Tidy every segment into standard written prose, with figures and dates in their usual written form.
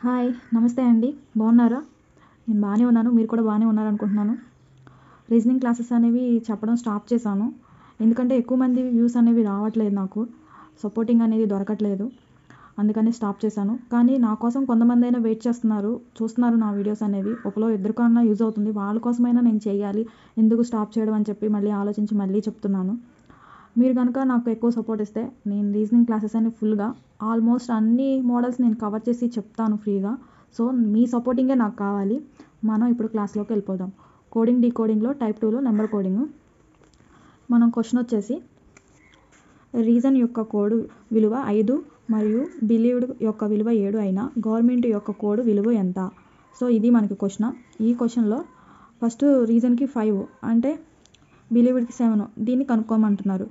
Hi నమస్తే అండి. బాగున్నారా? నేను బాగానే ఉన్నాను. మీరు కూడా బాగానే ఉన్నారనుకుంటున్నాను. రీజనింగ్ క్లాసెస్ అనేవి చెప్పడం స్టాప్ చేశాను. ఎందుకంటే ఎక్కువ మంది వ్యూస్ అనేవి రావట్లేదు నాకు. సపోర్టింగ్ అనేది దొరకట్లేదు. అందుకని స్టాప్ చేశాను. కానీ నా కోసం కొంతమందైనా వెయిట్ చేస్తున్నారు. చూస్తున్నారు నా వీడియోస్ అనేవి. ఒకలో ఇద్దరికన్నా యూజ్ అవుతుంది. వాళ్ళ కోసమైనా నేను చేయాలి. ఎందుకు స్టాప్ చేయడం అని చెప్పి మళ్ళీ ఆలోచించి మళ్ళీ చెప్తున్నాను. మీరు కనుక నాకు ఎక్కువ సపోర్ట్ ఇస్తే నేను రీజనింగ్ క్లాసెస్ అన్ని ఫుల్గా ఆల్మోస్ట్ అన్ని మోడల్స్ నేను కవర్ చేసి చెప్తాను ఫ్రీగా. సో మీ సపోర్టింగే నాకు కావాలి. మనం ఇప్పుడు క్లాస్లోకి వెళ్ళిపోదాం. కోడింగ్ డీకోడింగ్లో టైప్ 2లో నెంబర్ కోడింగ్. మనం క్వశ్చన్ వచ్చేసి రీజన్ యొక్క కోడ్ విలువ 5 మరియు బిలీవ్డ్ యొక్క విలువ 7 అయినా గవర్నమెంట్ యొక్క కోడ్ విలువ ఎంత? సో ఇది మనకి క్వశ్చన్. ఈ క్వశ్చన్లో ఫస్ట్ రీజన్కి 5 అంటే బిలీవ్డ్కి 7 దీన్ని కనుక్కోమంటున్నారు.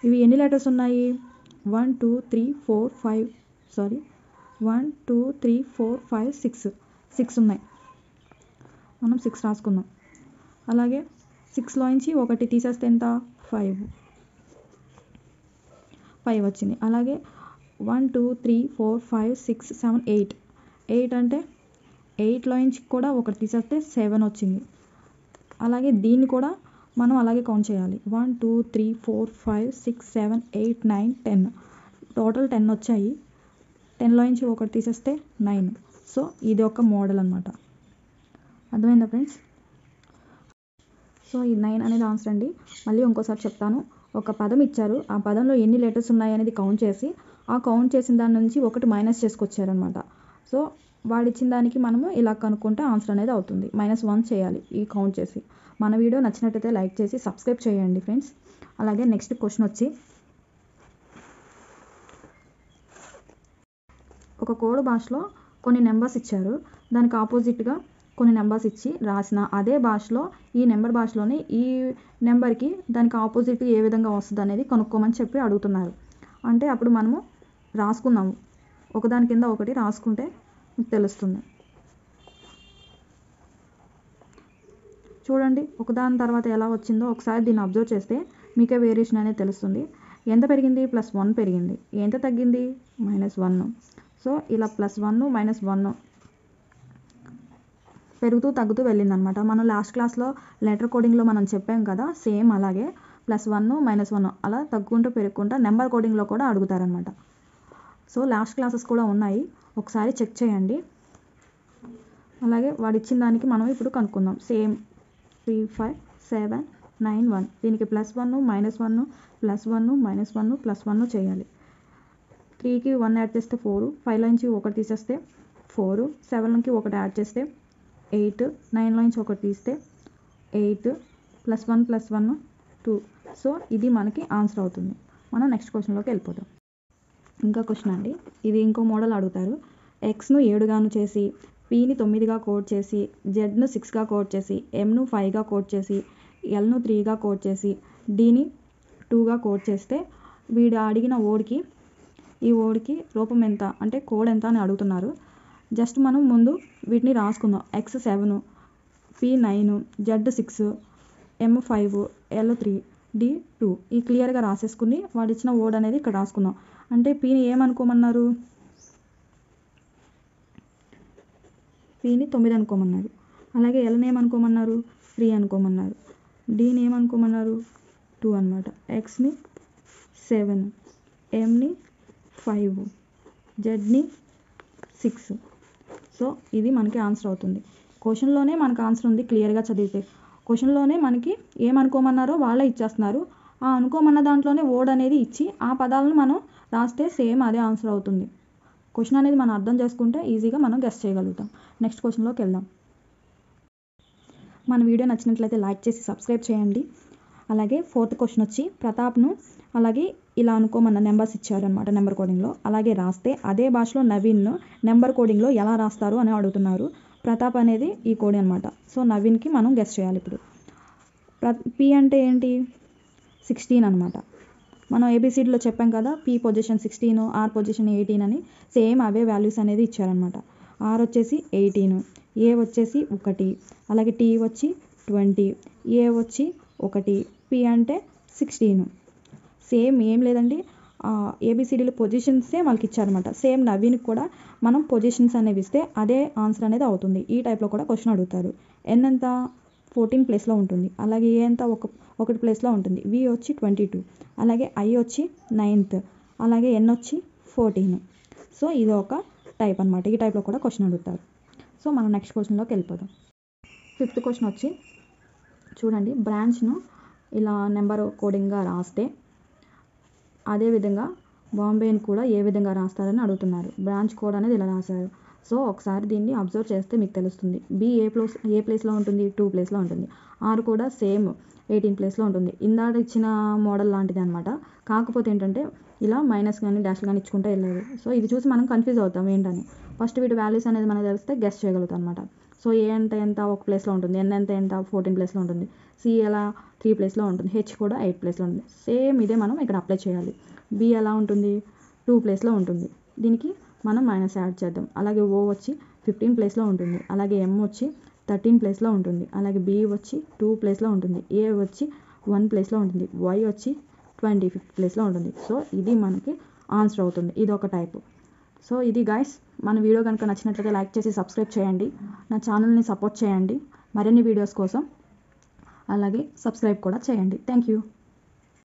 ఇవి ఎన్ని లెటర్స్ ఉన్నాయి? 1 2 3 4 5 సారీ 1 2 3 4 5 6 ఉన్నాయి. మనం 6 రాసుకుందాం. అలాగే 6లోంచి ఒకటి తీసేస్తే ఎంత? 5 వచ్చింది. అలాగే 1 2 3 4 5 6 7 8 అంటే 8లోంచి కూడా ఒకటి తీసేస్తే 7 వచ్చింది. అలాగే దీన్ని కూడా మనం అలాగే కౌంట్ చేయాలి. 1 2 3 4 5 6 7 8 9 10 టోటల్ 10 వచ్చాయి. 10లోంచి ఒకటి తీసేస్తే 9. సో ఇది ఒక మోడల్ అనమాట. అర్థమైందా ఫ్రెండ్స్? సో ఈ 9 అనేది ఆన్సర్ అండి. మళ్ళీ ఇంకోసారి చెప్తాను. ఒక పదం ఇచ్చారు. ఆ పదంలో ఎన్ని లెటర్స్ ఉన్నాయి అనేది కౌంట్ చేసి ఆ కౌంట్ చేసిన దాని నుంచి ఒకటి మైనస్ చేసుకొచ్చారనమాట. సో వాడిచ్చిన దానికి మనము ఇలా కనుక్కుంటే ఆన్సర్ అనేది అవుతుంది. -1 చేయాలి ఈ కౌంట్ చేసి. మన వీడియో నచ్చినట్టయితే లైక్ చేసి సబ్స్క్రైబ్ చేయండి ఫ్రెండ్స్. అలాగే నెక్స్ట్ క్వశ్చన్ వచ్చి ఒక కోడ్ భాషలో కొన్ని నెంబర్స్ ఇచ్చారు. దానికి ఆపోజిట్గా కొన్ని నెంబర్స్ ఇచ్చి రాసిన అదే భాషలో ఈ నెంబర్ భాషలోనే ఈ నెంబర్కి దానికి ఆపోజిట్ ఏ విధంగా వస్తుంది అనేది కనుక్కోమని చెప్పి అడుగుతున్నారు. అంటే అప్పుడు మనము రాసుకుందాము. ఒకదాని కింద ఒకటి రాసుకుంటే తెలుస్తుంది. చూడండి ఒకదాని తర్వాత ఎలా వచ్చిందో ఒకసారి దీన్ని అబ్జర్వ్ చేస్తే మీకే వేరియేషన్ అనేది తెలుస్తుంది. ఎంత పెరిగింది? +1 పెరిగింది. ఎంత తగ్గింది? -1. సో ఇలా +1 -1 పెరుగుతూ తగ్గుతూ వెళ్ళిందనమాట. మనం లాస్ట్ క్లాస్లో లెటర్ కోడింగ్లో మనం చెప్పాం కదా, సేమ్ అలాగే +1 -1 అలా తగ్గుకుంటూ పెరుగుకుంటూ నెంబర్ కోడింగ్లో కూడా అడుగుతారనమాట. సో లాస్ట్ క్లాసెస్ కూడా ఉన్నాయి, ఒకసారి చెక్ చేయండి. అలాగే వాడు ఇచ్చిన దానికి మనం ఇప్పుడు కనుక్కుందాం. సేమ్ 3 5 7 9 1 దీనికి +1 -1 +1 -1 +1 చేయాలి. 3కి 1 యాడ్ చేస్తే 4, 5లోంచి ఒకటి తీసేస్తే 4, 7లోకి ఒకటి యాడ్ చేస్తే 8, 9లోంచి ఒకటి తీస్తే 8 +1 +1 2. సో ఇది మనకి ఆన్సర్ అవుతుంది. మనం నెక్స్ట్ క్వశ్చన్లోకి వెళ్ళిపోతాం. ఇంకా క్వశ్చన్ అండి. ఇది ఇంకో మోడల్ అడుగుతారు. ఎక్స్ను 7గాను చేసి, పీని 9గా కోడ్ చేసి, జెడ్ను 6గా కోడ్ చేసి, ఎంను 5గా కోడ్ చేసి, ఎల్ను 3గా కోడ్ చేసి, డీని 2గా కోడ్ చేస్తే వీడు అడిగిన ఈ ఓడికి రూపం ఎంత అంటే కోడ్ ఎంత అని అడుగుతున్నారు. జస్ట్ మనం ముందు వీటిని రాసుకుందాం. ఎక్స్ 7, పీ 9, జెడ్ 6, ఎం 5, ఎల్ 3, డి 2 ఈ క్లియర్గా రాసేసుకుని వాడు ఇచ్చిన ఓడ్ అనేది ఇక్కడ రాసుకుందాం. అంటే పీని ఏమనుకోమన్నారు? పీని 9 అనుకోమన్నారు. అలాగే ఎల్ని ఏమనుకోమన్నారు? 3 అనుకోమన్నారు. డీని ఏమనుకోమన్నారు? 2 అనమాట. ఎక్స్ని 7, ఎంని 5, జెడ్ని 6. సో ఇది మనకి ఆన్సర్ అవుతుంది. క్వశ్చన్లోనే మనకు ఆన్సర్ ఉంది. క్లియర్గా చదివితే క్వశ్చన్లోనే మనకి ఏమనుకోమన్నారో వాళ్ళే ఇచ్చేస్తున్నారు. ఆ అనుకోమన్న దాంట్లోనే ఓడ్ అనేది ఇచ్చి ఆ పదాలను మనం రాస్తే సేమ్ అదే ఆన్సర్ అవుతుంది. క్వశ్చన్ అనేది మనం అర్థం చేసుకుంటే ఈజీగా మనం గెస్ చేయగలుగుతాం. నెక్స్ట్ క్వశ్చన్లోకి వెళ్దాం. మన వీడియో నచ్చినట్లయితే లైక్ చేసి సబ్స్క్రైబ్ చేయండి. అలాగే 4th క్వశ్చన్ వచ్చి ప్రతాప్ను అలాగే ఇలా అనుకోమన్న నెంబర్స్ ఇచ్చారనమాట నెంబర్ కోడింగ్లో. అలాగే రాస్తే అదే భాషలో నవీన్ను నెంబర్ కోడింగ్లో ఎలా రాస్తారు అని అడుగుతున్నారు. ప్రతాప్ అనేది ఈ కోడ్ అనమాట. సో నవీన్కి మనం గెస్ చేయాలి ఇప్పుడు. పీ అంటే ఏంటి? 16 అనమాట. మనం ఏబిసిడిలో చెప్పాం కదా, పీ పొజిషన్ 16, ఆర్ పొజిషన్ 18 అని. సేమ్ అవే వాల్యూస్ అనేది ఇచ్చారనమాట. ఆర్ వచ్చేసి 18, ఏ వచ్చేసి 1, అలాగే టీ వచ్చి 20, ఏ వచ్చి 1, పీ అంటే 16. సేమ్ ఏం లేదండి, ఏబిసిడీల పొజిషన్సే వాళ్ళకి ఇచ్చారనమాట. సేమ్ నవీన్కి కూడా మనం పొజిషన్స్ అనేవి ఇస్తే అదే ఆన్సర్ అనేది అవుతుంది. ఈ టైప్లో కూడా క్వశ్చన్ అడుగుతారు. ఎన్ ఎంత 14 ప్లేస్లో ఉంటుంది, అలాగే ఏ ఎంత ఒకటి ప్లేస్లో ఉంటుంది, వి వచ్చి 22, అలాగే ఐ వచ్చి 9th, అలాగే ఎన్ వచ్చి 14. సో ఇది ఒక టైప్ అనమాట. ఈ టైప్లో కూడా క్వశ్చన్ అడుగుతారు. సో మనం నెక్స్ట్ క్వశ్చన్లోకి వెళ్ళిపోదాం. 5th క్వశ్చన్ వచ్చి చూడండి, బ్రాంచ్ను ఇలా నెంబర్ కోడింగ్గా రాస్తే అదేవిధంగా బాంబేని కూడా ఏ విధంగా రాస్తారని అడుగుతున్నారు. బ్రాంచ్ కోడ్ అనేది ఇలా రాశారు. సో ఒకసారి దీన్ని అబ్జర్వ్ చేస్తే మీకు తెలుస్తుంది. బి ఏ ప్లేస్లో ఉంటుంది, 2 ప్లేస్లో ఉంటుంది. ఆర్ కూడా సేమ్ 18 ప్లేస్లో ఉంటుంది. ఇందాక ఇచ్చిన మోడల్ లాంటిది అనమాట. కాకపోతే ఏంటంటే ఇలా మైనస్ కానీ డాష్లు కానీ ఇచ్చుకుంటే వెళ్ళలేదు. సో ఇది చూసి మనం కన్ఫ్యూజ్ అవుతాం ఏంటని. ఫస్ట్ వీటి వాల్యూస్ అనేది మనకు తెలిస్తే గెస్ చేయగలుగుతాం అనమాట. సో ఏ అంటే ఎంత 1 ప్లేస్లో ఉంటుంది, ఎన్ అంటే ఎంత 14 ప్లేస్లో ఉంటుంది, సి ఎలా 3 ప్లేస్లో ఉంటుంది, హెచ్ కూడా 8 ప్లేస్లో ఉంటుంది. సేమ్ ఇదే మనం ఇక్కడ అప్లై చేయాలి. బి ఎలా ఉంటుంది, 2 ప్లేస్లో ఉంటుంది. దీనికి మనం మైనస్ యాడ్ చేద్దాం. అలాగే ఓ వచ్చి 15 ప్లేస్లో ఉంటుంది, అలాగే ఎం వచ్చి 13 ప్లేస్లో ఉంటుంది, అలాగే బి వచ్చి 2 ప్లేస్లో ఉంటుంది, ఏ వచ్చి 1 ప్లేస్లో ఉంటుంది, వై వచ్చి 25th ప్లేస్లో ఉంటుంది. సో ఇది మనకి ఆన్సర్ అవుతుంది. ఇది ఒక టైపు. సో ఇది గైస్, మన వీడియో కనుక నచ్చినట్లయితే లైక్ చేసి సబ్స్క్రైబ్ చేయండి. నా ఛానల్ని సపోర్ట్ చేయండి మరిన్ని వీడియోస్ కోసం. అలాగే సబ్స్క్రైబ్ కూడా చేయండి. Thank you.